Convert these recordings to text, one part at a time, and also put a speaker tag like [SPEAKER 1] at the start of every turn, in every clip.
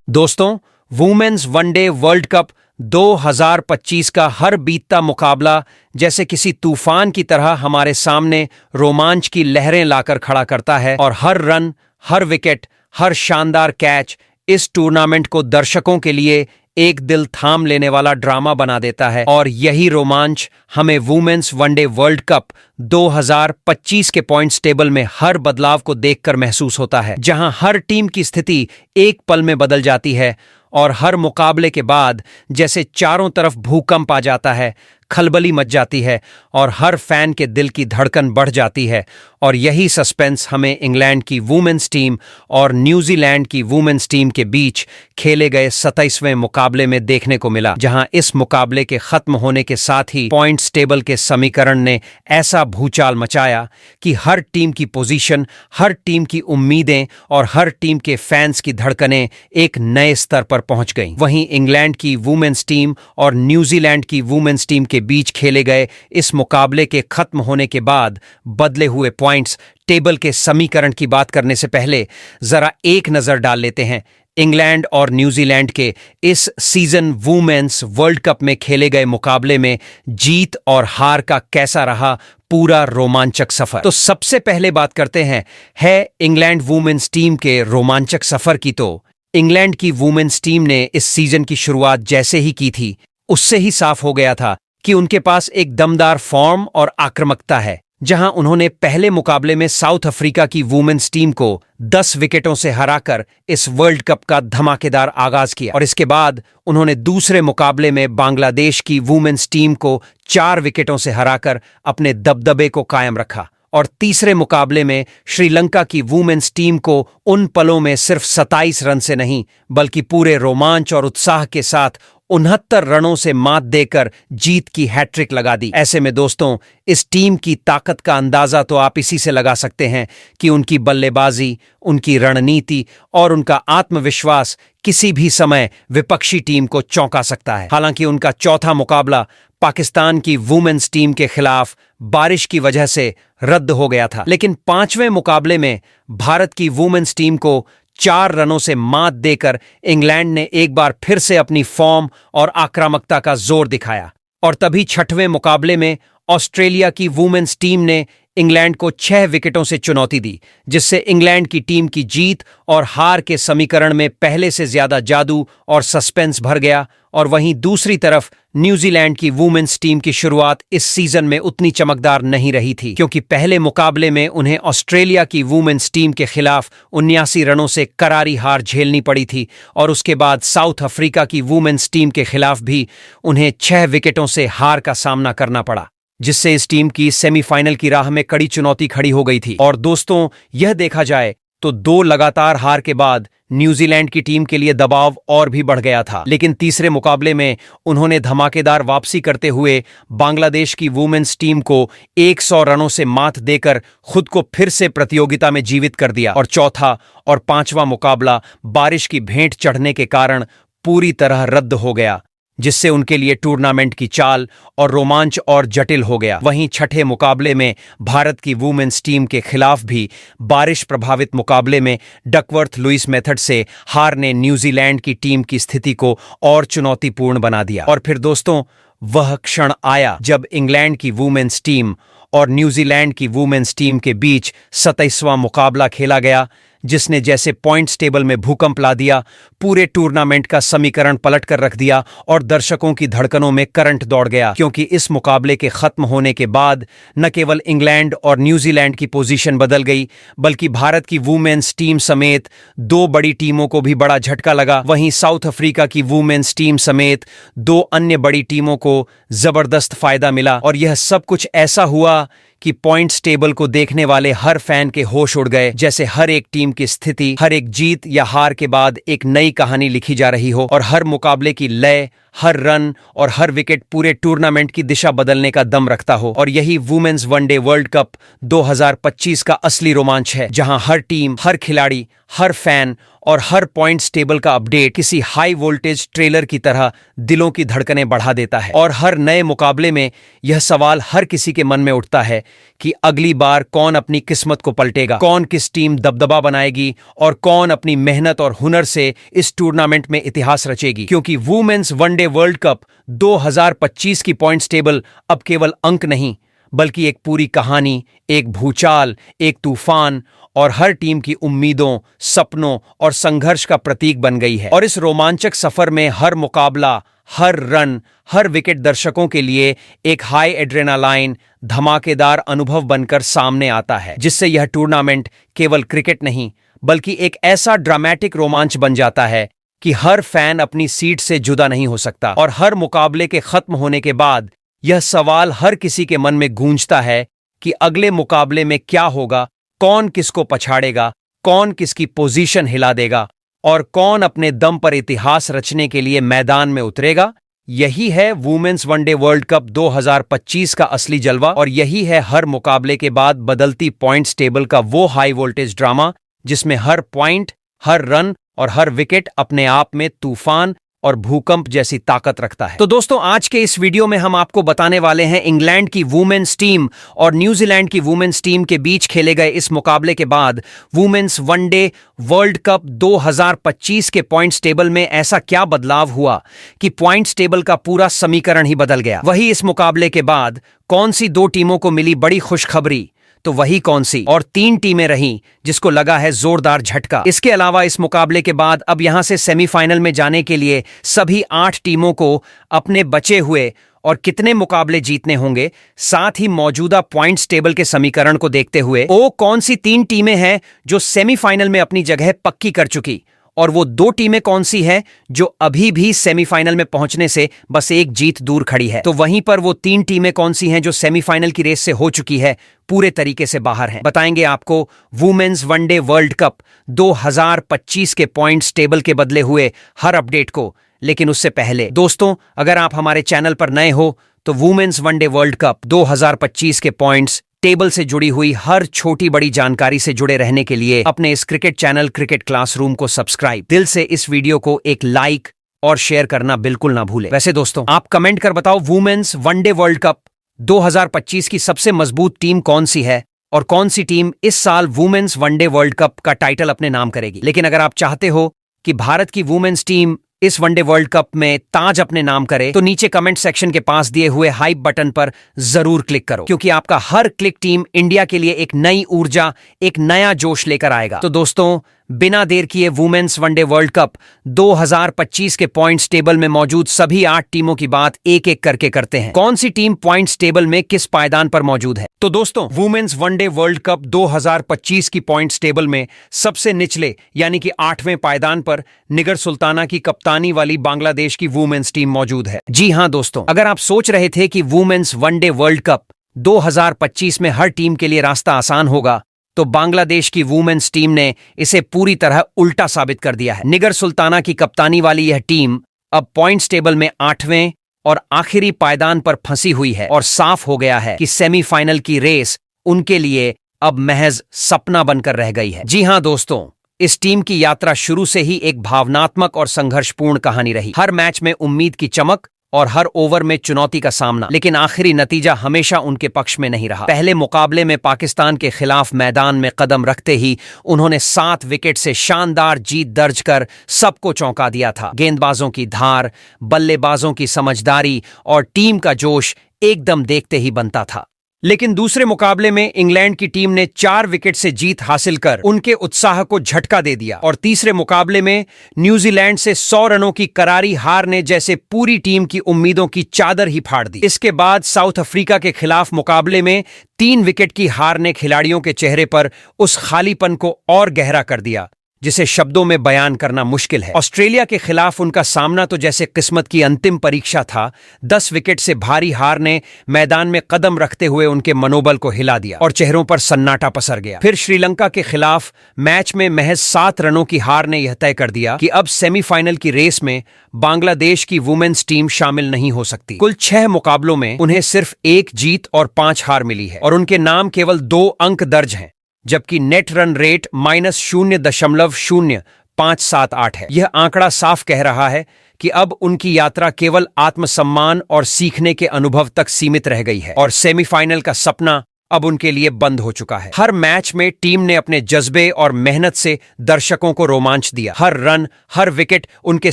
[SPEAKER 1] दोस्तों, women's one day world cup 2025 का हर बीतता मुकाबला जैसे किसी तूफान की तरह हमारे सामने रोमांच की लहरें लाकर खड़ा करता है और हर रन, हर विकेट, हर शानदार कैच इस टूर्नामेंट को दर्शकों के लिए एक दिल थाम लेने वाला ड्रामा बना देता है। और यही रोमांच हमें वुमेन्स वनडे वर्ल्ड कप 2025 के पॉइंट्स टेबल में हर बदलाव को देखकर महसूस होता है, जहां हर टीम की स्थिति एक पल में बदल जाती है और हर मुकाबले के बाद जैसे चारों तरफ भूकंप आ जाता है, खलबली मच जाती है और हर फैन के दिल की धड़कन बढ़ जाती है। और यही सस्पेंस हमें इंग्लैंड की वुमेन्स टीम और न्यूजीलैंड की वुमेन्स टीम के बीच खेले गए 27वें मुकाबले में देखने को मिला, जहां इस मुकाबले के खत्म होने के साथ ही पॉइंट्स टेबल के समीकरण ने ऐसा भूचाल मचाया कि हर टीम की पोजीशन, हर टीम की उम्मीदें और हर टीम के फैंस की धड़कनें एक नए स्तर पर पहुंच गईं। वहीं इंग्लैंड की वुमेन्स टीम और न्यूजीलैंड की वुमेन्स टीम के बीच खेले गए इस मुकाबले के खत्म होने के बाद बदले हुए पॉइंट्स टेबल के समीकरण की बात करने से पहले जरा एक नजर डाल लेते हैं इंग्लैंड और न्यूजीलैंड के इस सीजन वुमेन्स वर्ल्ड कप में खेले गए मुकाबले में जीत और हार का कैसा रहा पूरा रोमांचक सफर। तो सबसे पहले बात करते हैं इंग्लैंड वुमेन्स टीम के रोमांचक सफर की। तो इंग्लैंड की वुमेन्स टीम ने इस सीजन की शुरुआत जैसे ही की थी, उससे ही साफ हो गया था कि उनके पास एक दमदार फॉर्म और आक्रामकता है। जहां उन्होंने पहले मुकाबले में साउथ अफ्रीका की वुमेन्स टीम को 10 विकेटों से हराकर इस वर्ल्ड कप का धमाकेदार आगाज किया और इसके बाद उन्होंने दूसरे मुकाबले में बांग्लादेश की वुमेन्स टीम को 4 विकेटों से हराकर अपने दबदबे को कायम रखा और तीसरे मुकाबले में श्रीलंका की वुमेन्स टीम को उन पलों में सिर्फ 27 रन से नहीं बल्कि पूरे रोमांच और उत्साह के साथ 69 रनों से मात देकर जीत की हैट्रिक लगा दी। ऐसे में दोस्तों, इस टीम की ताकत का अंदाजा तो आप इसी से लगा सकते हैं कि उनकी बल्लेबाजी, उनकी रणनीति और उनका आत्मविश्वास किसी भी समय विपक्षी टीम को चौंका सकता है। हालांकि उनका चौथा मुकाबला पाकिस्तान की वुमेन्स टीम के खिलाफ बारिश की वजह से रद्द हो गया था, लेकिन 5वें मुकाबले में भारत की वुमेन्स टीम को 4 रनों से मात देकर इंग्लैंड ने एक बार फिर से अपनी फॉर्म और आक्रामकता का जोर दिखाया। और तभी 6वें मुकाबले में ऑस्ट्रेलिया की वुमेन्स टीम ने इंग्लैंड को 6 विकेटों से चुनौती दी, जिससे इंग्लैंड की टीम की जीत और हार के समीकरण में पहले से ज्यादा जादू और सस्पेंस भर गया। और वहीं दूसरी तरफ न्यूजीलैंड की वुमेन्स टीम की शुरुआत इस सीजन में उतनी चमकदार नहीं रही थी, क्योंकि पहले मुकाबले में उन्हें ऑस्ट्रेलिया की वुमेन्स टीम के खिलाफ 79 रनों से करारी हार झेलनी पड़ी थी और उसके बाद साउथ अफ्रीका की वुमेन्स टीम के खिलाफ भी उन्हें 6 विकेटों से हार का सामना करना पड़ा, जिससे इस टीम की सेमीफाइनल की राह में कड़ी चुनौती खड़ी हो गई थी। और दोस्तों, यह देखा जाए तो 2 लगातार हार के बाद न्यूजीलैंड की टीम के लिए दबाव और भी बढ़ गया था, लेकिन तीसरे मुकाबले में उन्होंने धमाकेदार वापसी करते हुए बांग्लादेश की वुमेन्स टीम को 100 रनों से मात देकर खुद को फिर से प्रतियोगिता में जीवित कर दिया। और चौथा और 5वां मुकाबला बारिश की भेंट चढ़ने के कारण पूरी तरह रद्द हो गया, जिससे उनके लिए टूर्नामेंट की चाल और रोमांच और जटिल हो गया। वहीं 6ठे मुकाबले में भारत की वुमेन्स टीम के खिलाफ भी बारिश प्रभावित मुकाबले में डकवर्थ लुइस मेथड से हार ने न्यूजीलैंड की टीम की स्थिति को और चुनौतीपूर्ण बना दिया। और फिर दोस्तों, वह क्षण आया जब इंग्लैंड की वुमेन्स टीम और न्यूजीलैंड की वुमेन्स टीम के बीच 27वां मुकाबला खेला गया, जिसने जैसे पॉइंट्स टेबल में भूकंप ला दिया, पूरे टूर्नामेंट का समीकरण पलट कर रख दिया और दर्शकों की धड़कनों में करंट दौड़ गया। क्योंकि इस मुकाबले के खत्म होने के बाद न केवल इंग्लैंड और न्यूजीलैंड की पोजीशन बदल गई, बल्कि भारत की वुमेन्स टीम समेत 2 बड़ी टीमों को भी बड़ा झटका लगा। वहीं साउथ अफ्रीका की वुमेन्स टीम समेत 2 अन्य बड़ी टीमों को जबरदस्त फायदा मिला। और यह सब कुछ ऐसा हुआ कि पॉइंट्स टेबल को देखने वाले हर फैन के होश उड़ गए, जैसे हर एक टीम की स्थिति, हर एक जीत या हार के बाद एक नई कहानी लिखी जा रही हो और हर मुकाबले की लय, हर रन और हर विकेट पूरे टूर्नामेंट की दिशा बदलने का दम रखता हो। और यही वुमेन्स वनडे वर्ल्ड कप 2025 का असली रोमांच है, जहां हर टीम, हर खिलाड़ी, हर फैन और हर पॉइंट्स टेबल का अपडेट किसी हाई वोल्टेज ट्रेलर की तरह दिलों की धड़कनें बढ़ा देता है। और हर नए मुकाबले में यह सवाल हर किसी के मन में उठता है कि अगली बार कौन अपनी किस्मत को पलटेगा, कौन किस टीम दबदबा बनाएगी और कौन अपनी मेहनत और हुनर से इस टूर्नामेंट में इतिहास रचेगी। क्योंकि वुमेन्स वनडे वर्ल्ड कप 2025 की पॉइंट्स टेबल अब केवल अंक नहीं बल्कि एक पूरी कहानी, एक भूचाल, एक तूफान और हर टीम की उम्मीदों, सपनों और संघर्ष का प्रतीक बन गई है। और इस रोमांचक सफर में हर मुकाबला, हर रन, हर विकेट दर्शकों के लिए एक हाई एड्रेनालाइन धमाकेदार अनुभव बनकर सामने आता है, जिससे यह टूर्नामेंट केवल क्रिकेट नहीं बल्कि एक ऐसा ड्रामेटिक रोमांच बन जाता है कि हर फैन अपनी सीट से जुदा नहीं हो सकता। और हर मुकाबले के खत्म होने के बाद यह सवाल हर किसी के मन में गूंजता है कि अगले मुकाबले में क्या होगा, कौन किसको पछाड़ेगा, कौन किसकी पोजीशन हिला देगा और कौन अपने दम पर इतिहास रचने के लिए मैदान में उतरेगा। यही है वुमेन्स वनडे वर्ल्ड कप 2025 का असली जलवा और यही है हर मुकाबले के बाद बदलती पॉइंट्स टेबल का वो हाई वोल्टेज ड्रामा जिसमें हर पॉइंट, हर रन और हर विकेट अपने आप में तूफान और भूकंप जैसी ताकत रखता है। तो दोस्तों, आज के इस वीडियो में हम आपको बताने वाले हैं इंग्लैंड की वुमेन्स टीम और न्यूजीलैंड की वुमेन्स टीम के बीच खेले गए इस मुकाबले के बाद वुमेन्स वनडे वर्ल्ड कप 2025 के पॉइंट्स टेबल में ऐसा क्या बदलाव हुआ कि पॉइंट्स टेबल का पूरा समीकरण ही बदल गया। वही इस मुकाबले के बाद कौन सी दो टीमों को मिली बड़ी खुशखबरी, तो वही कौन सी और 3 टीमें रहीं जिसको लगा है जोरदार झटका। इसके अलावा इस मुकाबले के बाद अब यहां से सेमीफाइनल में जाने के लिए सभी 8 टीमों को अपने बचे हुए और कितने मुकाबले जीतने होंगे, साथ ही मौजूदा पॉइंट्स टेबल के समीकरण को देखते हुए कौन सी 3 टीमें हैं जो सेमीफाइनल में अपनी जगह पक्की कर चुकी और वो 2 टीमें कौन सी हैं जो अभी भी सेमीफाइनल में पहुंचने से बस एक जीत दूर खड़ी है। तो वहीं पर वो 3 टीमें कौन सी हैं जो सेमीफाइनल की रेस से हो चुकी है, पूरे तरीके से बाहर हैं। बताएंगे आपको वुमेन्स वनडे वर्ल्ड कप 2025 के पॉइंट्स टेबल के बदले हुए हर अपडेट को। लेकिन उससे पहले दोस्तों, अगर आप हमारे चैनल पर नए हो तो वुमेन्स वनडे वर्ल्ड कप 2025 के पॉइंट्स टेबल से जुड़ी हुई हर छोटी बड़ी जानकारी से जुड़े रहने के लिए अपने इस क्रिकेट चैनल क्रिकेट क्लासरूम को सब्सक्राइब, दिल से इस वीडियो को एक लाइक और शेयर करना बिल्कुल ना भूलें। वैसे दोस्तों, आप कमेंट कर बताओ वुमेन्स वनडे वर्ल्ड कप 2025 की सबसे मजबूत टीम कौन सी है और कौन सी टीम इस साल वुमेन्स वनडे वर्ल्ड कप का टाइटल अपने नाम करेगी। लेकिन अगर आप चाहते हो कि भारत की वुमेन्स टीम इस वनडे वर्ल्ड कप में ताज अपने नाम करे तो नीचे कमेंट सेक्शन के पास दिए हुए हाइप बटन पर जरूर क्लिक करो, क्योंकि आपका हर क्लिक टीम इंडिया के लिए एक नई ऊर्जा, एक नया जोश लेकर आएगा। तो दोस्तों, बिना देर किए वुमेन्स वनडे वर्ल्ड कप 2025 के पॉइंट्स टेबल में मौजूद सभी 8 टीमों की बात एक एक करके करते हैं। कौन सी टीम पॉइंट्स टेबल में किस पायदान पर मौजूद है। तो दोस्तों, वुमेन्स वनडे वर्ल्ड कप 2025 की पॉइंट्स टेबल में सबसे निचले यानी कि 8वें पायदान पर निगर सुल्ताना की कप्तानी वाली बांग्लादेश की वुमेन्स टीम मौजूद है। जी हां दोस्तों, अगर आप सोच रहे थे कि वुमेन्स वनडे वर्ल्ड कप 2025 में हर टीम के लिए रास्ता आसान होगा, तो बांग्लादेश की वुमेन्स टीम ने इसे पूरी तरह उल्टा साबित कर दिया है। निगर सुल्ताना की कप्तानी वाली यह टीम अब पॉइंट्स टेबल में 8वें और आखिरी पायदान पर फंसी हुई है और साफ हो गया है कि सेमीफाइनल की रेस उनके लिए अब महज सपना बनकर रह गई है। जी हां दोस्तों, इस टीम की यात्रा शुरू से ही एक भावनात्मक और संघर्षपूर्ण कहानी रही। हर मैच में उम्मीद की चमक और हर ओवर में चुनौती का सामना, लेकिन आखिरी नतीजा हमेशा उनके पक्ष में नहीं रहा। पहले मुकाबले में पाकिस्तान के खिलाफ मैदान में कदम रखते ही उन्होंने 7 विकेट से शानदार जीत दर्ज कर सबको चौंका दिया था। गेंदबाजों की धार, बल्लेबाजों की समझदारी और टीम का जोश एकदम देखते ही बनता था। लेकिन दूसरे मुकाबले में इंग्लैंड की टीम ने 4 विकेट से जीत हासिल कर उनके उत्साह को झटका दे दिया और तीसरे मुकाबले में न्यूजीलैंड से 100 रनों की करारी हार ने जैसे पूरी टीम की उम्मीदों की चादर ही फाड़ दी। इसके बाद साउथ अफ्रीका के खिलाफ मुकाबले में 3 विकेट की हार ने खिलाड़ियों के चेहरे पर उस खालीपन को और गहरा कर दिया जिसे शब्दों में बयान करना मुश्किल है। ऑस्ट्रेलिया के खिलाफ उनका सामना तो जैसे किस्मत की अंतिम परीक्षा था। 10 विकेट से भारी हार ने मैदान में कदम रखते हुए उनके मनोबल को हिला दिया और चेहरों पर सन्नाटा पसर गया। फिर श्रीलंका के खिलाफ मैच में महज 7 रनों की हार ने यह तय कर दिया कि अब सेमीफाइनल की रेस में बांग्लादेश की वुमेन्स टीम शामिल नहीं हो सकती। कुल 6 मुकाबलों में उन्हें सिर्फ 1 जीत और 5 हार मिली है और उनके नाम केवल 2 अंक दर्ज हैं, जबकि नेट रन रेट -0.05 578 है। यह आंकड़ा साफ कह रहा है कि अब उनकी यात्रा केवल आत्मसम्मान और सीखने के अनुभव तक सीमित रह गई है और सेमीफाइनल का सपना अब उनके लिए बंद हो चुका है। हर मैच में टीम ने अपने जज्बे और मेहनत से दर्शकों को रोमांच दिया। हर रन, हर विकेट उनके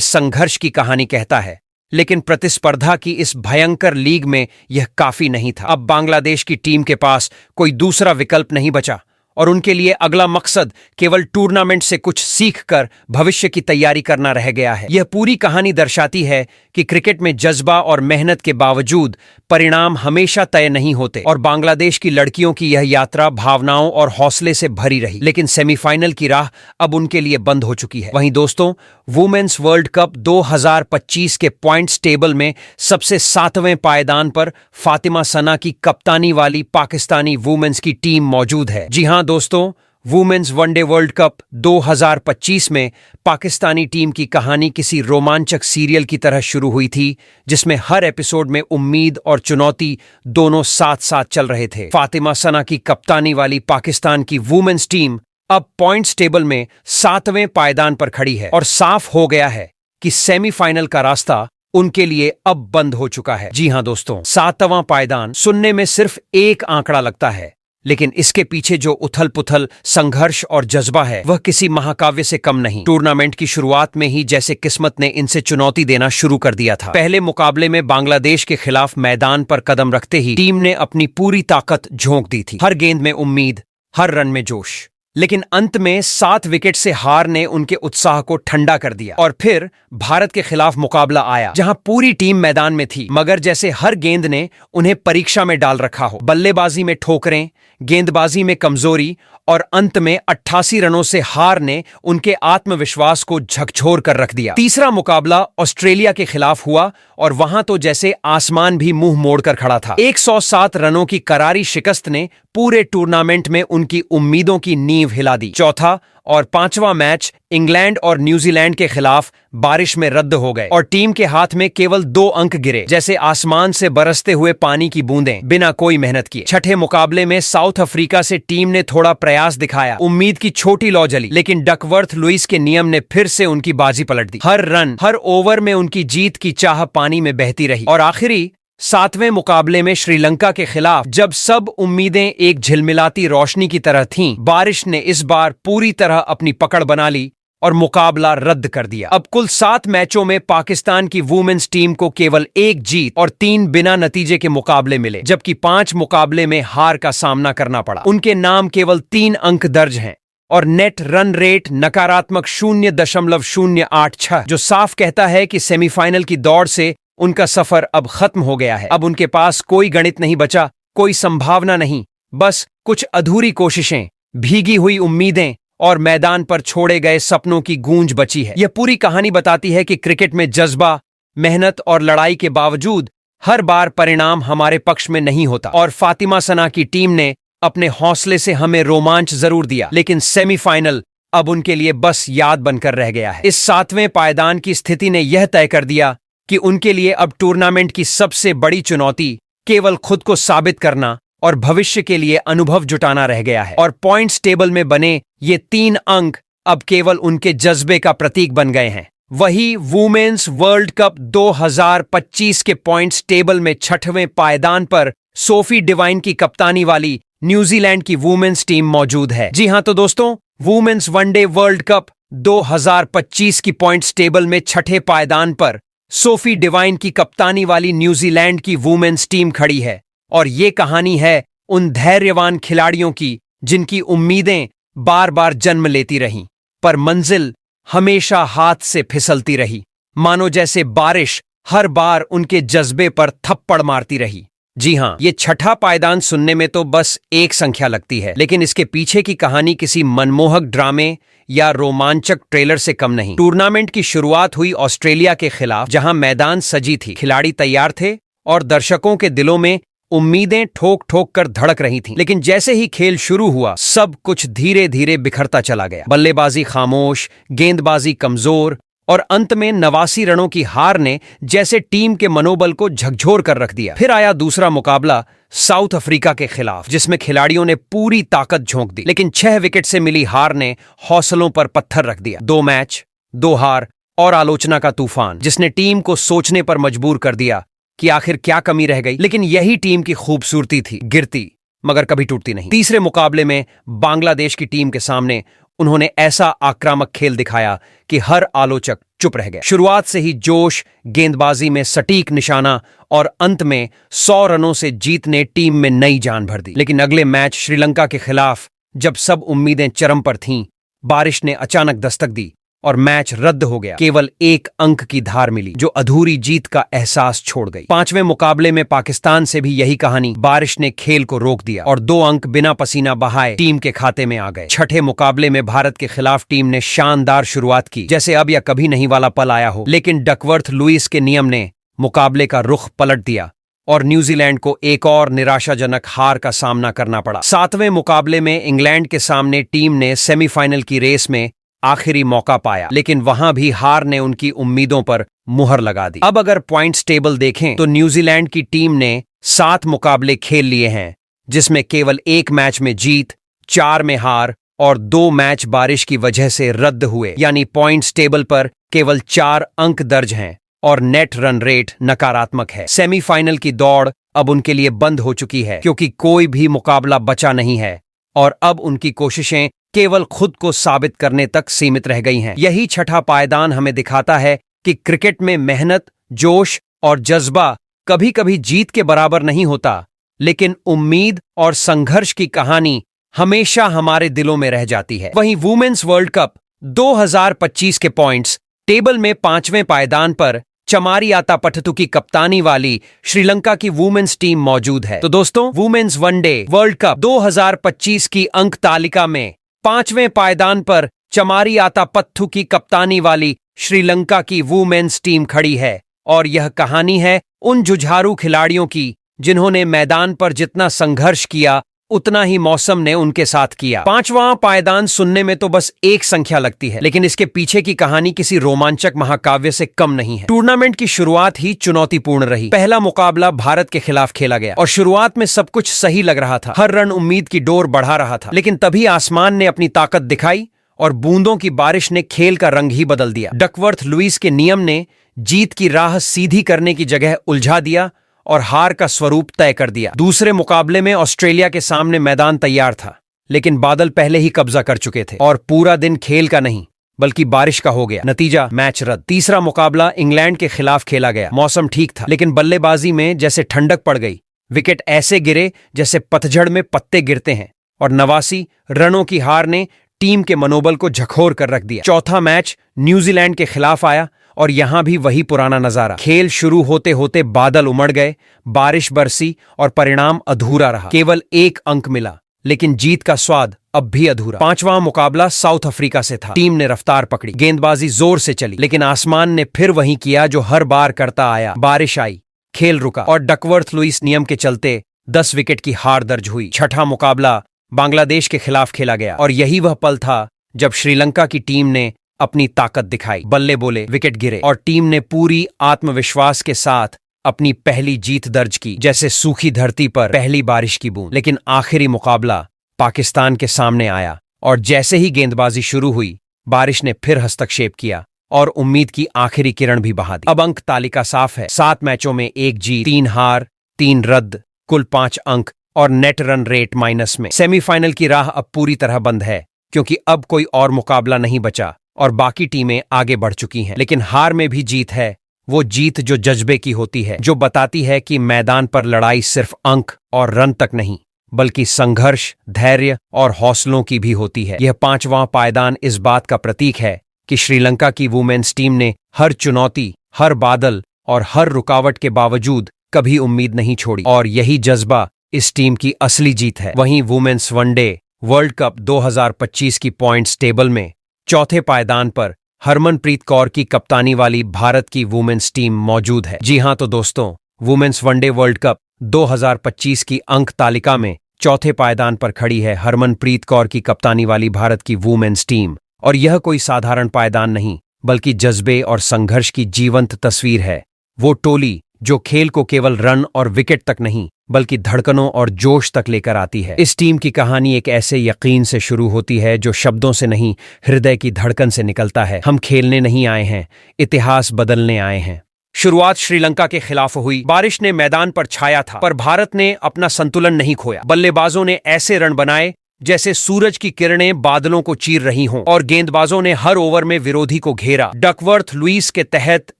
[SPEAKER 1] संघर्ष की कहानी कहता है। लेकिन प्रतिस्पर्धा की इस भयंकर लीग में यह काफी नहीं था। अब बांग्लादेश की टीम के पास कोई दूसरा विकल्प नहीं बचा और उनके लिए अगला मकसद केवल टूर्नामेंट से कुछ सीखकर भविष्य की तैयारी करना रह गया है। यह पूरी कहानी दर्शाती है कि क्रिकेट में जज्बा और मेहनत के बावजूद परिणाम हमेशा तय नहीं होते और बांग्लादेश की लड़कियों की यह यात्रा भावनाओं और हौसले से भरी रही, लेकिन सेमीफाइनल की राह अब उनके लिए बंद हो चुकी है। वहीं दोस्तों, वुमेन्स वर्ल्ड कप 2025 के पॉइंट्स टेबल में सबसे 7वें पायदान पर फातिमा सना की कप्तानी वाली पाकिस्तानी वुमेन्स की टीम मौजूद है। जी हां दोस्तों, वुमेन्स वनडे वर्ल्ड कप 2025 में पाकिस्तानी टीम की कहानी किसी रोमांचक सीरियल की तरह शुरू हुई थी, जिसमें हर एपिसोड में उम्मीद और चुनौती दोनों साथ साथ चल रहे थे। फातिमा सना की कप्तानी वाली पाकिस्तान की वुमेन्स टीम अब पॉइंट्स टेबल में 7वें पायदान पर खड़ी है और साफ हो गया है कि सेमीफाइनल का रास्ता उनके लिए अब बंद हो चुका है। जी हां दोस्तों, 7वां पायदान सुनने में सिर्फ एक आंकड़ा लगता है, लेकिन इसके पीछे जो उथल पुथल, संघर्ष और जज्बा है वह किसी महाकाव्य से कम नहीं। टूर्नामेंट की शुरुआत में ही जैसे किस्मत ने इनसे चुनौती देना शुरू कर दिया था। पहले मुकाबले में बांग्लादेश के खिलाफ मैदान पर कदम रखते ही टीम ने अपनी पूरी ताकत झोंक दी थी। हर गेंद में उम्मीद, हर रन में जोश। लेकिन अंत में 7 विकेट से हार ने उनके उत्साह को ठंडा कर दिया और फिर भारत के खिलाफ मुकाबला आया, जहां पूरी टीम मैदान में थी, मगर जैसे हर गेंद ने उन्हें परीक्षा में डाल रखा हो। बल्लेबाजी में ठोकरें, गेंदबाजी में कमजोरी और अंत में 88 रनों से हार ने उनके आत्मविश्वास को झकझोर कर रख दिया। तीसरा मुकाबला ऑस्ट्रेलिया के खिलाफ हुआ और वहां तो जैसे आसमान भी मुंह मोड़कर खड़ा था। 107 रनों की करारी शिकस्त ने पूरे टूर्नामेंट में उनकी उम्मीदों की नींव हिला दी। चौथा और 5वां मैच इंग्लैंड और न्यूजीलैंड के खिलाफ बारिश में रद्द हो गए और टीम के हाथ में केवल 2 अंक गिरे, जैसे आसमान से बरसते हुए पानी की बूंदें, बिना कोई मेहनत किए। छठे मुकाबले में साउथ अफ्रीका से टीम ने थोड़ा प्रयास दिखाया, उम्मीद की छोटी लौ जली, लेकिन डकवर्थ लुइस के नियम ने फिर से उनकी बाजी पलट दी। हर रन, हर ओवर में उनकी जीत की चाह पानी में बहती रही और आखिरी 7वें मुकाबले में श्रीलंका के खिलाफ जब सब उम्मीदें एक झिलमिलाती रोशनी की तरह थीं, बारिश ने इस बार पूरी तरह अपनी पकड़ बना ली और मुकाबला रद्द कर दिया। अब कुल 7 मैचों में पाकिस्तान की वुमेन्स टीम को केवल 1 जीत और 3 बिना नतीजे के मुकाबले मिले, जबकि 5 मुकाबले में हार का सामना करना पड़ा। उनके नाम केवल 3 अंक दर्ज हैं और नेट रन रेट नकारात्मक 0.086, जो साफ कहता है कि सेमीफाइनल की दौड़ से उनका सफर अब खत्म हो गया है। अब उनके पास कोई गणित नहीं बचा, कोई संभावना नहीं, बस कुछ अधूरी कोशिशें, भीगी हुई उम्मीदें और मैदान पर छोड़े गए सपनों की गूंज बची है। यह पूरी कहानी बताती है कि क्रिकेट में जज्बा, मेहनत और लड़ाई के बावजूद हर बार परिणाम हमारे पक्ष में नहीं होता और फातिमा सना की टीम ने अपने हौसले से हमें रोमांच जरूर दिया, लेकिन सेमीफाइनल अब उनके लिए बस याद बनकर रह गया है। इस 7वें पायदान की स्थिति ने यह तय कर दिया कि उनके लिए अब टूर्नामेंट की सबसे बड़ी चुनौती केवल खुद को साबित करना और भविष्य के लिए अनुभव जुटाना रह गया है। और पॉइंट्स टेबल में बने ये 3 अंक अब केवल उनके जज्बे का प्रतीक बन गए हैं। वही वुमेन्स वर्ल्ड कप 2025 के पॉइंट्स टेबल में 6वें पायदान पर सोफी डिवाइन की कप्तानी वाली न्यूजीलैंड की वुमेन्स टीम मौजूद है। जी हां तो दोस्तों, वुमेन्स वनडे वर्ल्ड कप 2025 की पॉइंट्स टेबल में 6ठे पायदान पर सोफी डिवाइन की कप्तानी वाली न्यूजीलैंड की वुमेन्स टीम खड़ी है और ये कहानी है उन धैर्यवान खिलाड़ियों की जिनकी उम्मीदें बार बार जन्म लेती रहीं, पर मंजिल हमेशा हाथ से फिसलती रही, मानो जैसे बारिश हर बार उनके जज्बे पर थप्पड़ मारती रही। जी हां, ये 6ठा पायदान सुनने में तो बस एक संख्या लगती है, लेकिन इसके पीछे की कहानी किसी मनमोहक ड्रामे या रोमांचक ट्रेलर से कम नहीं। टूर्नामेंट की शुरुआत हुई ऑस्ट्रेलिया के खिलाफ, जहां मैदान सजी थी, खिलाड़ी तैयार थे और दर्शकों के दिलों में उम्मीदें ठोक ठोक कर धड़क रही थीं। लेकिन जैसे ही खेल शुरू हुआ, सब कुछ धीरे धीरे बिखरता चला गया। बल्लेबाजी खामोश, गेंदबाजी कमजोर और अंत में 89 रनों की हार ने जैसे टीम के मनोबल को झकझोर कर रख दिया। फिर आया दूसरा मुकाबला साउथ अफ्रीका के खिलाफ, जिसमें खिलाड़ियों ने पूरी ताकत झोंक दी, लेकिन 6 विकेट से मिली हार ने हौसलों पर पत्थर रख दिया। 2 मैच, 2 हार और आलोचना का तूफान, जिसने टीम को सोचने पर मजबूर कर दिया कि आखिर क्या कमी रह गई। लेकिन यही टीम की खूबसूरती थी, गिरती मगर कभी टूटती नहीं। तीसरे मुकाबले में बांग्लादेश की टीम के सामने उन्होंने ऐसा आक्रामक खेल दिखाया कि हर आलोचक चुप रह गया। शुरुआत से ही जोश, गेंदबाजी में सटीक निशाना और अंत में 100 रनों से जीत ने टीम में नई जान भर दी। लेकिन अगले मैच श्रीलंका के खिलाफ जब सब उम्मीदें चरम पर थीं, बारिश ने अचानक दस्तक दी और मैच रद्द हो गया। केवल 1 अंक की धार मिली जो अधूरी जीत का एहसास छोड़ गई। 5वें मुकाबले में पाकिस्तान से भी यही कहानी, बारिश ने खेल को रोक दिया और 2 अंक बिना पसीना बहाए टीम के खाते में आ गए। छठे मुकाबले में भारत के खिलाफ टीम ने शानदार शुरुआत की, जैसे अब या कभी नहीं वाला पल आया हो। लेकिन डकवर्थ लुईस के नियम ने मुकाबले का रुख पलट दिया और न्यूजीलैंड को एक और निराशाजनक हार का सामना करना पड़ा। 7वें मुकाबले में इंग्लैंड के सामने टीम ने सेमीफाइनल की रेस में आखिरी मौका पाया, लेकिन वहां भी हार ने उनकी उम्मीदों पर मुहर लगा दी। अब अगर पॉइंट्स टेबल देखें तो न्यूजीलैंड की टीम ने 7 मुकाबले खेल लिए हैं, जिसमें केवल 1 मैच में जीत, 4 में हार और 2 मैच बारिश की वजह से रद्द हुए। यानी पॉइंट्स टेबल पर केवल 4 अंक दर्ज हैं और नेट रन रेट नकारात्मक है। सेमीफाइनल की दौड़ अब उनके लिए बंद हो चुकी है, क्योंकि कोई भी मुकाबला बचा नहीं है और अब उनकी कोशिशें केवल खुद को साबित करने तक सीमित रह गई हैं। यही छठा पायदान हमें दिखाता है कि क्रिकेट में मेहनत, जोश और जज्बा कभी कभी जीत के बराबर नहीं होता, लेकिन उम्मीद और संघर्ष की कहानी हमेशा हमारे दिलों में रह जाती है। वहीं वुमेन्स वर्ल्ड कप 2025 के पॉइंट्स टेबल में 5वें पायदान पर चमारी आता पठतु की कप्तानी वाली श्रीलंका की वुमेन्स टीम मौजूद है। तो दोस्तों, वुमेन्स वनडे वर्ल्ड कप 2025 की अंक तालिका में 5वें पायदान पर चमारी आता पत्थु की कप्तानी वाली श्रीलंका की वुमेन्स टीम खड़ी है और यह कहानी है उन जुझारू खिलाड़ियों की जिन्होंने मैदान पर जितना संघर्ष किया उतना ही मौसम ने उनके साथ किया। 5वां पायदान सुनने में तो बस एक संख्या लगती है, लेकिन इसके पीछे की कहानी किसी रोमांचक महाकाव्य से कम नहीं है। टूर्नामेंट की शुरुआत ही चुनौतीपूर्ण रही। पहला मुकाबला भारत के खिलाफ खेला गया और शुरुआत में सब कुछ सही लग रहा था, हर रन उम्मीद की डोर बढ़ा रहा था। लेकिन तभी आसमान ने अपनी ताकत दिखाई और बूंदों की बारिश ने खेल का रंग ही बदल दिया। डकवर्थ लुईस के नियम ने जीत की राह सीधी करने की जगह उलझा दिया और हार का स्वरूप तय कर दिया। दूसरे मुकाबले में ऑस्ट्रेलिया के सामने मैदान तैयार था, लेकिन बादल पहले ही कब्जा कर चुके थे और पूरा दिन खेल का नहीं बल्कि बारिश का हो गया। नतीजा, मैच रद्द। तीसरा मुकाबला इंग्लैंड के खिलाफ खेला गया। मौसम ठीक था, लेकिन बल्लेबाजी में जैसे ठंडक पड़ गई। विकेट ऐसे गिरे जैसे पतझड़ में पत्ते गिरते हैं और 89 रनों की हार ने टीम के मनोबल को झकझोर कर रख दिया। चौथा मैच न्यूजीलैंड के खिलाफ आया और यहां भी वही पुराना नजारा। खेल शुरू होते होते बादल उमड़ गए, बारिश बरसी और परिणाम अधूरा रहा। केवल 1 अंक मिला, लेकिन जीत का स्वाद अब भी अधूरा। 5वां मुकाबला साउथ अफ्रीका से था। टीम ने रफ्तार पकड़ी, गेंदबाजी जोर से चली, लेकिन आसमान ने फिर वही किया जो हर बार करता आया। बारिश आई, खेल रुका और डकवर्थ लुईस नियम के चलते 10 विकेट की हार दर्ज हुई। छठा मुकाबला बांग्लादेश के खिलाफ खेला गया और यही वह पल था जब श्रीलंका की टीम ने अपनी ताकत दिखाई। बल्ले बोले, विकेट गिरे और टीम ने पूरी आत्मविश्वास के साथ अपनी पहली जीत दर्ज की, जैसे सूखी धरती पर पहली बारिश की बूंद। लेकिन आखिरी मुकाबला पाकिस्तान के सामने आया और जैसे ही गेंदबाजी शुरू हुई, बारिश ने फिर हस्तक्षेप किया और उम्मीद की आखिरी किरण भी बहा दी। अब अंक तालिका साफ है। 7 मैचों में 1 जीत, 3 हार, 3 रद्द, कुल 5 अंक और नेट रन रेट माइनस में। सेमीफाइनल की राह अब पूरी तरह बंद है, क्योंकि अब कोई और मुकाबला नहीं बचा और बाकी टीमें आगे बढ़ चुकी हैं। लेकिन हार में भी जीत है, वो जीत जो जज्बे की होती है, जो बताती है कि मैदान पर लड़ाई सिर्फ अंक और रन तक नहीं, बल्कि संघर्ष, धैर्य और हौसलों की भी होती है। यह 5वां पायदान इस बात का प्रतीक है कि श्रीलंका की वुमेन्स टीम ने हर चुनौती, हर बादल और हर रुकावट के बावजूद कभी उम्मीद नहीं छोड़ी और यही जज्बा इस टीम की असली जीत है। वहीं वुमेन्स वनडे वर्ल्ड कप 2025 की पॉइंट्स टेबल में चौथे पायदान पर हरमनप्रीत कौर की कप्तानी वाली भारत की वुमेन्स टीम मौजूद है। जी हां तो दोस्तों, वुमेन्स वनडे वर्ल्ड कप 2025 की अंक तालिका में चौथे पायदान पर खड़ी है हरमनप्रीत कौर की कप्तानी वाली भारत की वुमेन्स टीम। और यह कोई साधारण पायदान नहीं, बल्कि जज्बे और संघर्ष की जीवंत तस्वीर है। वो टोली जो खेल को केवल रन और विकेट तक नहीं बल्कि धड़कनों और जोश तक लेकर आती है। इस टीम की कहानी एक ऐसे यकीन से शुरू होती है जो शब्दों से नहीं, हृदय की धड़कन से निकलता है। हम खेलने नहीं आए हैं, इतिहास बदलने आए हैं। शुरुआत श्रीलंका के खिलाफ हुई। बारिश ने मैदान पर छाया था, पर भारत ने अपना संतुलन नहीं खोया। बल्लेबाजों ने ऐसे रन बनाए जैसे सूरज की किरणें बादलों को चीर रही हों, और गेंदबाजों ने हर ओवर में विरोधी को घेरा। डकवर्थ लुईस के तहत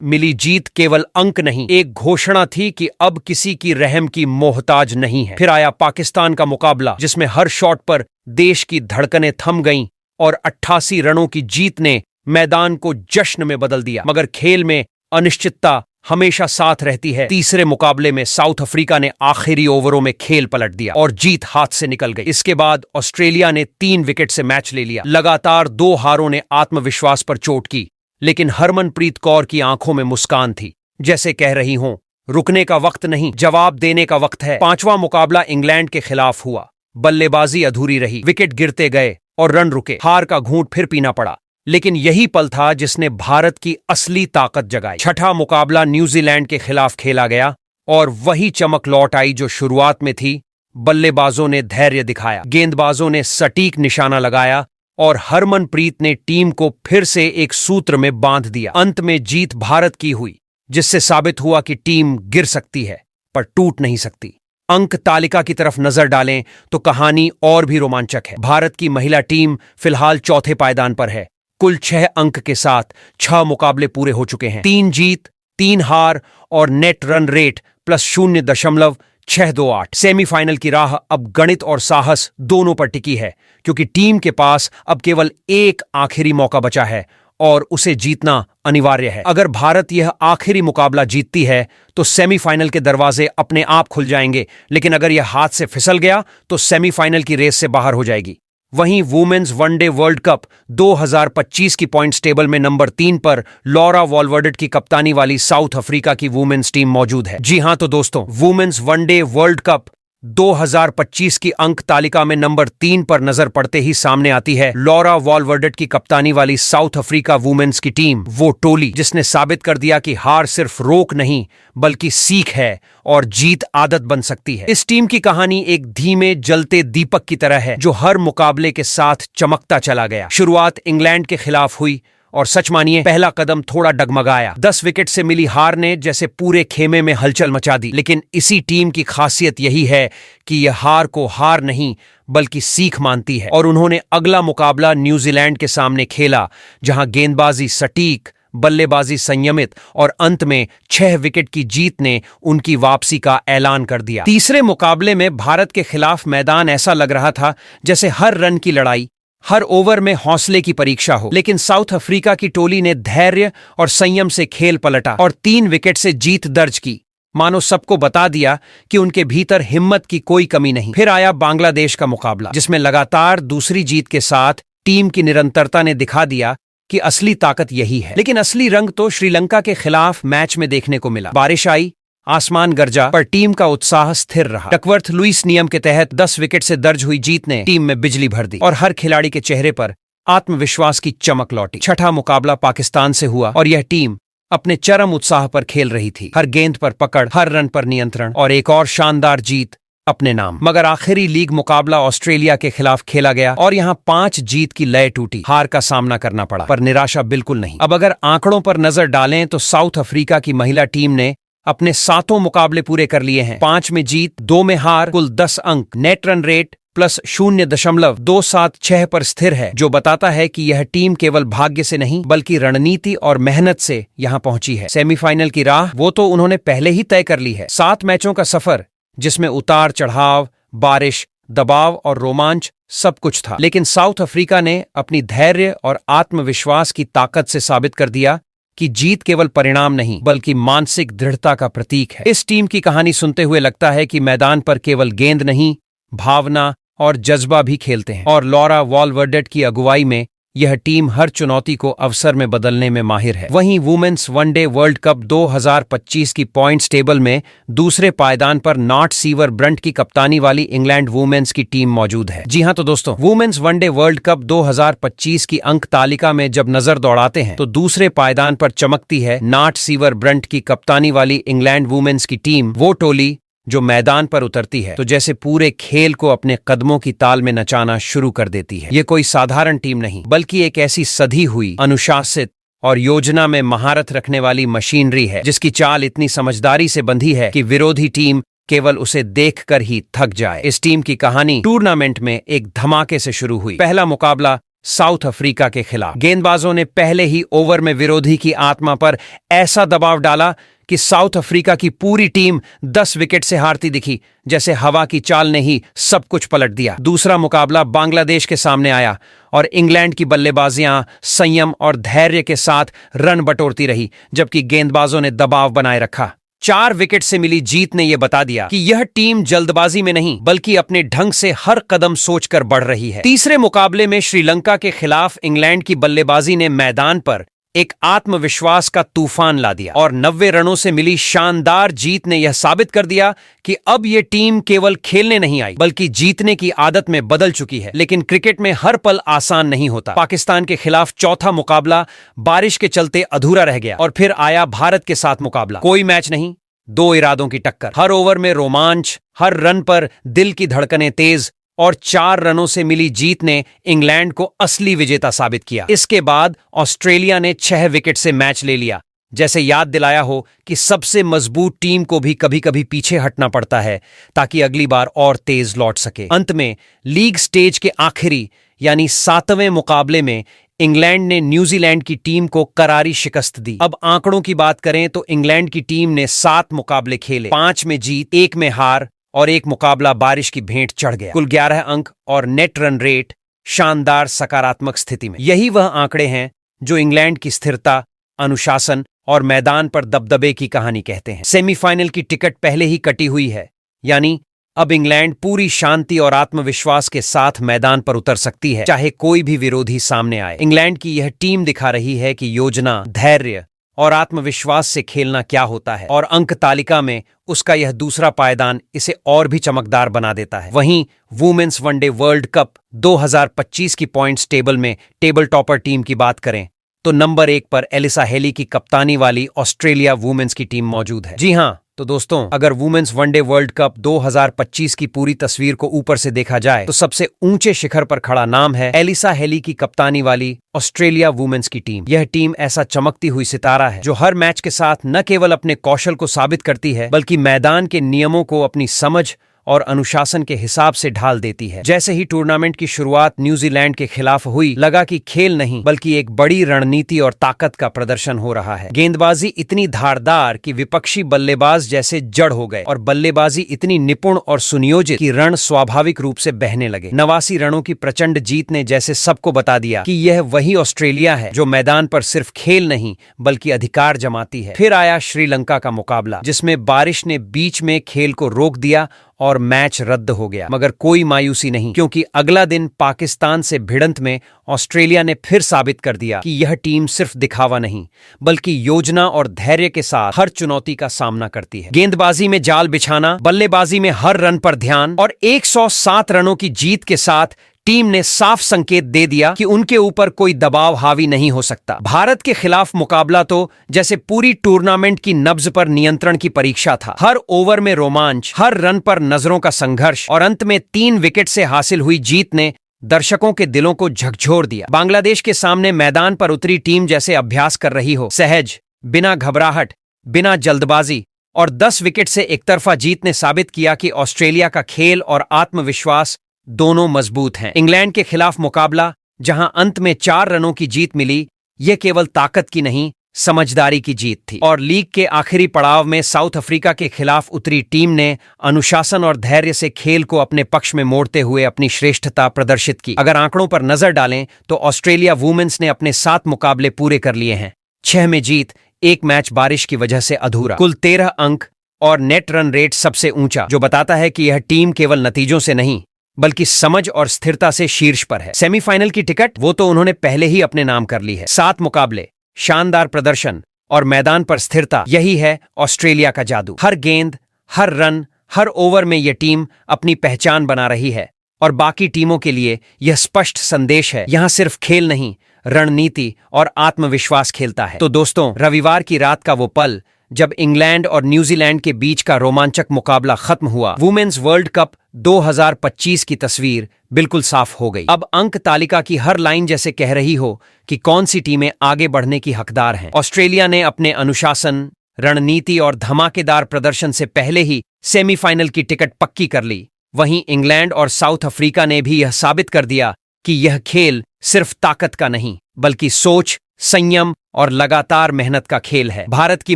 [SPEAKER 1] मिली जीत केवल अंक नहीं, एक घोषणा थी कि अब किसी की रहम की मोहताज नहीं है। फिर आया पाकिस्तान का मुकाबला, जिसमें हर शॉट पर देश की धड़कनें थम गईं और 88 रनों की जीत ने मैदान को जश्न में बदल दिया। मगर खेल में अनिश्चितता हमेशा साथ रहती है। तीसरे मुकाबले में साउथ अफ्रीका ने आखिरी ओवरों में खेल पलट दिया और जीत हाथ से निकल गई। इसके बाद ऑस्ट्रेलिया ने 3 विकेट से मैच ले लिया। लगातार 2 हारों ने आत्मविश्वास पर चोट की, लेकिन हरमनप्रीत कौर की आंखों में मुस्कान थी, जैसे कह रही हों, रुकने का वक्त नहीं, जवाब देने का वक्त है। 5वां मुकाबला इंग्लैंड के खिलाफ हुआ। बल्लेबाजी अधूरी रही, विकेट गिरते गए और रन रुके। हार का घूंट फिर पीना पड़ा, लेकिन यही पल था जिसने भारत की असली ताकत जगाई। छठा मुकाबला न्यूजीलैंड के खिलाफ खेला गया और वही चमक लौट आई जो शुरुआत में थी। बल्लेबाजों ने धैर्य दिखाया, गेंदबाजों ने सटीक निशाना लगाया और हरमनप्रीत ने टीम को फिर से एक सूत्र में बांध दिया। अंत में जीत भारत की हुई, जिससे साबित हुआ कि टीम गिर सकती है पर टूट नहीं सकती। अंक तालिका की तरफ नजर डालें तो कहानी और भी रोमांचक है। भारत की महिला टीम फिलहाल चौथे पायदान पर है। कुल 6 अंक के साथ 6 मुकाबले पूरे हो चुके हैं। 3 जीत, 3 हार और नेट रन रेट +0.628। सेमीफाइनल की राह अब गणित और साहस दोनों पर टिकी है, क्योंकि टीम के पास अब केवल एक आखिरी मौका बचा है और उसे जीतना अनिवार्य है। अगर भारत यह आखिरी मुकाबला जीतती है तो सेमीफाइनल के दरवाजे अपने आप खुल जाएंगे, लेकिन अगर यह हाथ से फिसल गया तो सेमीफाइनल की रेस से बाहर हो जाएगी। वहीं वुमेन्स वनडे वर्ल्ड कप 2025 की पॉइंट्स टेबल में नंबर 3 पर लॉरा वॉल्वर्डेट की कप्तानी वाली साउथ अफ्रीका की वुमेन्स टीम मौजूद है। जी हां तो दोस्तों, वुमेन्स वनडे वर्ल्ड कप 2025 की अंक तालिका में नंबर 3 पर नजर पड़ते ही सामने आती है लॉरा वॉल्वर्डेट की कप्तानी वाली साउथ अफ्रीका वुमेन्स की टीम। वो टोली जिसने साबित कर दिया कि हार सिर्फ रोक नहीं बल्कि सीख है और जीत आदत बन सकती है। इस टीम की कहानी एक धीमे जलते दीपक की तरह है, जो हर मुकाबले के साथ चमकता चला गया। शुरुआत इंग्लैंड के खिलाफ हुई और सच मानिए, पहला कदम थोड़ा डगमगाया। 10 विकेट से मिली हार ने जैसे पूरे खेमे में हलचल मचा दी। लेकिन इसी टीम की खासियत यही है कि यह हार को हार नहीं बल्कि सीख मानती है। और उन्होंने अगला मुकाबला न्यूजीलैंड के सामने खेला, जहां गेंदबाजी सटीक, बल्लेबाजी संयमित और अंत में 6 विकेट की जीत ने उनकी वापसी का ऐलान कर दिया। तीसरे मुकाबले में भारत के खिलाफ मैदान ऐसा लग रहा था जैसे हर रन की लड़ाई, हर ओवर में हौसले की परीक्षा हो। लेकिन साउथ अफ्रीका की टोली ने धैर्य और संयम से खेल पलटा और 3 विकेट से जीत दर्ज की। मानो सबको बता दिया कि उनके भीतर हिम्मत की कोई कमी नहीं। फिर आया बांग्लादेश का मुकाबला, जिसमें लगातार दूसरी जीत के साथ टीम की निरंतरता ने दिखा दिया कि असली ताकत यही है। लेकिन असली रंग तो श्रीलंका के खिलाफ मैच में देखने को मिला। बारिश आई, आसमान गरजा, पर टीम का उत्साह स्थिर रहा। डकवर्थ लुईस नियम के तहत 10 विकेट से दर्ज हुई जीत ने टीम में बिजली भर दी और हर खिलाड़ी के चेहरे पर आत्मविश्वास की चमक लौटी। छठा मुकाबला पाकिस्तान से हुआ और यह टीम अपने चरम उत्साह पर खेल रही थी। हर गेंद पर पकड़, हर रन पर नियंत्रण और एक और शानदार जीत अपने नाम। मगर आखिरी लीग मुकाबला ऑस्ट्रेलिया के खिलाफ खेला गया और यहां 5 जीत की लय टूटी। हार का सामना करना पड़ा, पर निराशा बिल्कुल नहीं। अब अगर आंकड़ों पर नजर डालें तो साउथ अफ्रीका की महिला टीम ने अपने 7 मुकाबले पूरे कर लिए हैं। 5 में जीत, 2 में हार, कुल 10 अंक। नेट रन रेट +0.276 पर स्थिर है, जो बताता है कि यह टीम केवल भाग्य से नहीं बल्कि रणनीति और मेहनत से यहां पहुंची है। सेमीफाइनल की राह वो तो उन्होंने पहले ही तय कर ली है। 7 मैचों का सफर, जिसमें उतार चढ़ाव, बारिश, दबाव और रोमांच सब कुछ था। लेकिन साउथ अफ्रीका ने अपनी धैर्य और आत्मविश्वास की ताकत से साबित कर दिया कि जीत केवल परिणाम नहीं बल्कि मानसिक दृढ़ता का प्रतीक है। इस टीम की कहानी सुनते हुए लगता है कि मैदान पर केवल गेंद नहीं, भावना और जज्बा भी खेलते हैं। और लॉरा वॉल्वर्डेट की अगुवाई में यह टीम हर चुनौती को अवसर में बदलने में माहिर है। वहीं वुमेन्स वनडे वर्ल्ड कप 2025 की पॉइंट्स टेबल में दूसरे पायदान पर नॉट सीवर ब्रंट की कप्तानी वाली इंग्लैंड वुमेन्स की टीम मौजूद है। जी हां तो दोस्तों, वुमेन्स वनडे वर्ल्ड कप 2025 की अंक तालिका में जब नजर दौड़ाते हैं तो दूसरे पायदान पर चमकती है नॉट सीवर ब्रंट की कप्तानी वाली इंग्लैंड वुमेन्स की टीम। वो टोली जो मैदान पर उतरती है तो जैसे पूरे खेल को अपने कदमों की ताल में नचाना शुरू कर देती है। ये कोई साधारण टीम नहीं, बल्कि एक ऐसी सधी हुई, अनुशासित और योजना में महारत रखने वाली मशीनरी है जिसकी चाल इतनी समझदारी से बंधी है कि विरोधी टीम केवल उसे देखकर ही थक जाए। इस टीम की कहानी टूर्नामेंट में एक धमाके से शुरू हुई। पहला मुकाबला साउथ अफ्रीका के खिलाफ। गेंदबाजों ने पहले ही ओवर में विरोधी की आत्मा पर ऐसा दबाव डाला कि साउथ अफ्रीका की पूरी टीम 10 विकेट से हारती दिखी। जैसे हवा की चाल ने ही सब कुछ पलट दिया। दूसरा मुकाबला बांग्लादेश के सामने आया और इंग्लैंड की बल्लेबाजियां संयम और धैर्य के साथ रन बटोरती रही, जबकि गेंदबाजों ने दबाव बनाए रखा। 4 विकेट से मिली जीत ने यह बता दिया कि यह टीम जल्दबाजी में नहीं बल्कि अपने ढंग से हर कदम सोचकर बढ़ रही है। तीसरे मुकाबले में श्रीलंका के खिलाफ इंग्लैंड की बल्लेबाजी ने मैदान पर एक आत्मविश्वास का तूफान ला दिया और 90 रनों से मिली शानदार जीत ने यह साबित कर दिया कि अब यह टीम केवल खेलने नहीं आई बल्कि जीतने की आदत में बदल चुकी है। लेकिन क्रिकेट में हर पल आसान नहीं होता। पाकिस्तान के खिलाफ चौथा मुकाबला बारिश के चलते अधूरा रह गया और फिर आया भारत के साथ मुकाबला। कोई मैच नहीं, 2 इरादों की टक्कर। हर ओवर में रोमांच, हर रन पर दिल की धड़कनें तेज और 4 रनों से मिली जीत ने इंग्लैंड को असली विजेता साबित किया। इसके बाद ऑस्ट्रेलिया ने 6 विकेट से मैच ले लिया, जैसे याद दिलाया हो कि सबसे मजबूत टीम को भी कभी कभी पीछे हटना पड़ता है ताकि अगली बार और तेज लौट सके। अंत में लीग स्टेज के आखिरी यानी 7वें मुकाबले में इंग्लैंड ने न्यूजीलैंड की टीम को करारी शिकस्त दी। अब आंकड़ों की बात करें तो इंग्लैंड की टीम ने 7 मुकाबले खेले, 5 में जीत, 1 में हार और 1 मुकाबला बारिश की भेंट चढ़ गया। कुल 11 अंक और नेट रन रेट शानदार सकारात्मक स्थिति में। यही वह आंकड़े हैं जो इंग्लैंड की स्थिरता, अनुशासन और मैदान पर दबदबे की कहानी कहते हैं। सेमीफाइनल की टिकट पहले ही कटी हुई है, यानी अब इंग्लैंड पूरी शांति और आत्मविश्वास के साथ मैदान पर उतर सकती है, चाहे कोई भी विरोधी सामने आए। इंग्लैंड की यह टीम दिखा रही है कि योजना, धैर्य और आत्मविश्वास से खेलना क्या होता है और अंक तालिका में उसका यह दूसरा पायदान इसे और भी चमकदार बना देता है। वहीं वुमेन्स वनडे वर्ल्ड कप 2025 की पॉइंट्स टेबल में टेबल टॉपर टीम की बात करें तो नंबर 1 पर एलिसा हेली की कप्तानी वाली ऑस्ट्रेलिया वुमेन्स की टीम मौजूद है। जी हां तो दोस्तों, अगर वुमेन्स वनडे वर्ल्ड कप 2025 की पूरी तस्वीर को ऊपर से देखा जाए तो सबसे ऊंचे शिखर पर खड़ा नाम है एलिसा हेली की कप्तानी वाली ऑस्ट्रेलिया वुमेन्स की टीम। यह टीम ऐसा चमकती हुई सितारा है जो हर मैच के साथ न केवल अपने कौशल को साबित करती है बल्कि मैदान के नियमों को अपनी समझ और अनुशासन के हिसाब से ढाल देती है। जैसे ही टूर्नामेंट की शुरुआत न्यूजीलैंड के खिलाफ हुई, लगा कि खेल नहीं बल्कि एक बड़ी रणनीति और ताकत का प्रदर्शन हो रहा है। गेंदबाजी इतनी धारदार कि विपक्षी बल्लेबाज जैसे जड़ हो गए और बल्लेबाजी इतनी निपुण और सुनियोजित कि रन स्वाभाविक रूप से बहने लगे। 89 रनों की प्रचंड जीत ने जैसे सबको बता दिया कि यह वही ऑस्ट्रेलिया है जो मैदान पर सिर्फ खेल नहीं बल्कि अधिकार जमाती है। फिर आया श्रीलंका का मुकाबला, जिसमें बारिश ने बीच में खेल को रोक दिया और मैच रद्द हो गया। मगर कोई मायूसी नहीं, क्योंकि अगला दिन पाकिस्तान से भिड़ंत में ऑस्ट्रेलिया ने फिर साबित कर दिया कि यह टीम सिर्फ दिखावा नहीं बल्कि योजना और धैर्य के साथ हर चुनौती का सामना करती है। गेंदबाजी में जाल बिछाना, बल्लेबाजी में हर रन पर ध्यान और 107 रनों की जीत के साथ टीम ने साफ संकेत दे दिया कि उनके ऊपर कोई दबाव हावी नहीं हो सकता। भारत के खिलाफ मुकाबला तो जैसे पूरी टूर्नामेंट की नब्ज पर नियंत्रण की परीक्षा था। हर ओवर में रोमांच, हर रन पर नजरों का संघर्ष और अंत में 3 विकेट से हासिल हुई जीत ने दर्शकों के दिलों को झकझोर दिया। बांग्लादेश के सामने मैदान पर उतरी टीम जैसे अभ्यास कर रही हो, सहज, बिना घबराहट, बिना जल्दबाजी और 10 विकेट से एकतरफा जीत ने साबित किया कि ऑस्ट्रेलिया का खेल और आत्मविश्वास दोनों मजबूत हैं। इंग्लैंड के खिलाफ मुकाबला, जहां अंत में 4 रनों की जीत मिली, यह केवल ताकत की नहीं समझदारी की जीत थी। और लीग के आखिरी पड़ाव में साउथ अफ्रीका के खिलाफ उतरी टीम ने अनुशासन और धैर्य से खेल को अपने पक्ष में मोड़ते हुए अपनी श्रेष्ठता प्रदर्शित की। अगर आंकड़ों पर नजर डालें तो ऑस्ट्रेलिया वुमेन्स ने अपने 7 मुकाबले पूरे कर लिए हैं, 6 में जीत, 1 मैच बारिश की वजह से अधूरा, कुल 13 अंक और नेट रन रेट सबसे ऊंचा, जो बताता है कि यह टीम केवल नतीजों से नहीं बल्कि समझ और स्थिरता से शीर्ष पर है। सेमीफाइनल की टिकट वो तो उन्होंने पहले ही अपने नाम कर ली है। 7 मुकाबले, शानदार प्रदर्शन और मैदान पर स्थिरता, यही है ऑस्ट्रेलिया का जादू। हर गेंद, हर रन, हर ओवर में यह टीम अपनी पहचान बना रही है और बाकी टीमों के लिए यह स्पष्ट संदेश है, यहां सिर्फ खेल नहीं, रणनीति और आत्मविश्वास खेलता है। तो दोस्तों, रविवार की रात का वो पल जब इंग्लैंड और न्यूजीलैंड के बीच का रोमांचक मुकाबला खत्म हुआ, वुमेन्स वर्ल्ड कप 2025 की तस्वीर बिल्कुल साफ हो गई। अब अंक तालिका की हर लाइन जैसे कह रही हो कि कौन सी टीमें आगे बढ़ने की हकदार हैं। ऑस्ट्रेलिया ने अपने अनुशासन, रणनीति और धमाकेदार प्रदर्शन से पहले ही सेमीफाइनल की टिकट पक्की कर ली। वहीं इंग्लैंड और साउथ अफ्रीका ने भी यह साबित कर दिया कि यह खेल सिर्फ ताकत का नहीं, बल्कि सोच, संयम और लगातार मेहनत का खेल है। भारत की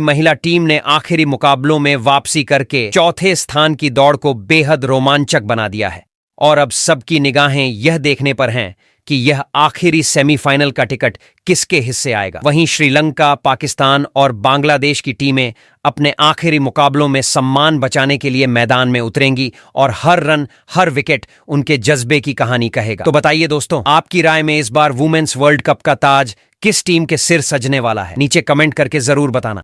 [SPEAKER 1] महिला टीम ने आखिरी मुकाबलों में वापसी करके चौथे स्थान की दौड़ को बेहद रोमांचक बना दिया है और अब सबकी निगाहें यह देखने पर हैं कि यह आखिरी सेमीफाइनल का टिकट किसके हिस्से आएगा। वहीं श्रीलंका, पाकिस्तान और बांग्लादेश की टीमें अपने आखिरी मुकाबलों में सम्मान बचाने के लिए मैदान में उतरेंगी और हर रन, हर विकेट उनके जज्बे की कहानी कहेगा। तो बताइए दोस्तों, आपकी राय में इस बार वुमेन्स वर्ल्ड कप का ताज किस टीम के सिर सजने वाला है? नीचे कमेंट करके जरूर बताना।